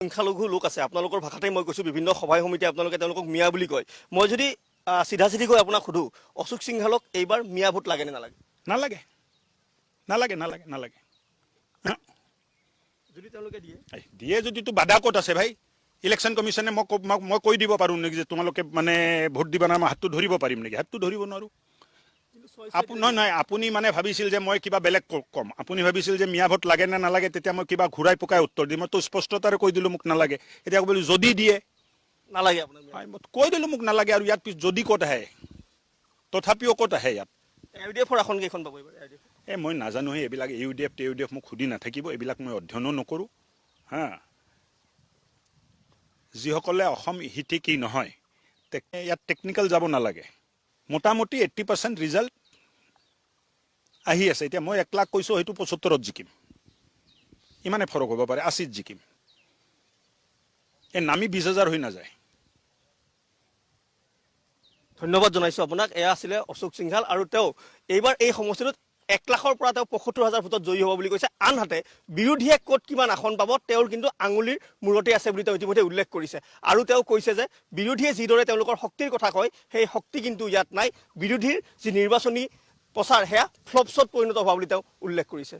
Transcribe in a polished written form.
সংখ্যালঘু লোক আছে আপোনালোকৰ ভাষাতেই মই কৈছোঁ বিভিন্ন সভাই সমিতি আপোনালোকে তেওঁলোকক মিয়া বুলি কয় মই যদি চিধা চিধিকৈ আপোনাক সোধোঁ অশোক সিংহালক এইবাৰ মিয়া ভোট লাগে নে নালাগে নালাগে নালাগে নালাগে নালাগে যদি তেওঁলোকে দিয়ে দিয়ে যদিতো বাধা ক'ত আছে ভাই ইলেকশ্যন কমিশ্যনে মই কৈ দিব পাৰোঁ নেকি যে তোমালোকে মানে ভোট দিবা না মই হাতটো ধৰিব পাৰিম নেকি হাতটো ধৰিব নোৱাৰোঁ নহয় আপুনি মানে ভাবিছিল যে মই কিবা বেলেগ ক'ম আপুনি ভাবিছিল যে মিয়া ভোট লাগে নে নালাগে তেতিয়া মই কিবা ঘূৰাই পকাই উত্তৰ দিম মইতো স্পষ্টতাৰে কৈ দিলোঁ মোক নালাগে এতিয়া ক'বলৈ যদি দিয়ে নালাগে আপোনাক কৈ দিলোঁ মোক নালাগে আৰু ইয়াত যদি ক'ত আহে তথাপিও ক'ত আহে ইয়াত ইউডিএফৰ আসন কেইখন পাব এইবাৰ মই নাজানো এইবিলাক ইউডিএফ মোক সুধি নাথাকিব এইবিলাক মই অধ্যয়নো নকৰোঁ হা যিসকলে অসম হিতিকি নহয় ইয়াত টেকনিকেল যাব নালাগে মোটামুটি 80% ৰিজাল্ট আহি আছে এতিয়া মই 1 লাখ কৈছোঁ হয়তো 75ত জিকিম ইমানে ফৰক হ'ব পাৰে 80ত জিকিম এই নামি 20,000 হৈ নাযায় ধন্যবাদ জনাইছোঁ আপোনাক এয়া আছিলে অশোক সিংহাল আৰু তেওঁ এইবাৰ এই সমষ্টিটোত 1 লাখৰ পৰা তেওঁ 75,000 ভোটত জয়ী হ'ব বুলি কৈছে আনহাতে বিৰোধীয়ে ক'ত কিমান আসন পাব তেওঁৰ কিন্তু আঙুলিৰ মূৰতে আছে বুলি তেওঁ ইতিমধ্যে উল্লেখ কৰিছে আৰু তেওঁ কৈছে যে বিৰোধীয়ে যিদৰে তেওঁলোকৰ শক্তিৰ কথা কয় সেই শক্তি কিন্তু ইয়াত নাই বিৰোধীৰ যি নিৰ্বাচনী প্ৰচাৰ সেয়া ফ্লপছত পৰিণত হোৱা বুলি তেওঁ উল্লেখ কৰিছে